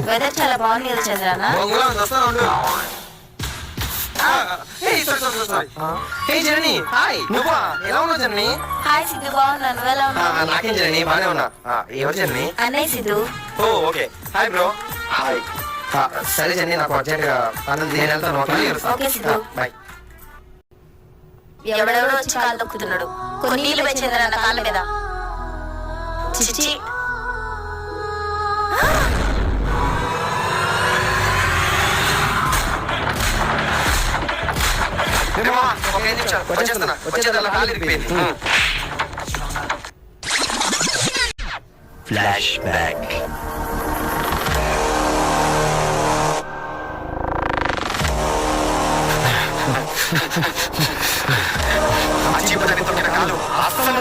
Weather చాలా బాగుంది కదా చంద్రన్న. హాయ్ సిద్ధు, బాగున్నాను. నువ్వు ఎలా ఉన్నావు? నాకేం జర్నీ బానే ఉన్నా. ఎవరు జర్నీ? అన్నయ్య సిద్ధు. ఓ ఓకే. Hi bro. హాయ్. సరే జర్నీ, నాకు అర్జెంట్ గా నేను వెళ్తాను. ఓకే సిద్ధు. బాయ్. ఎవడెవడో వచ్చి కాలు తొక్కుతున్నాడు. కొన్ని నీళ్ళు పోయి చంద్రన్న కాళ్ళ మీద. చిచి. Flash back. అసలు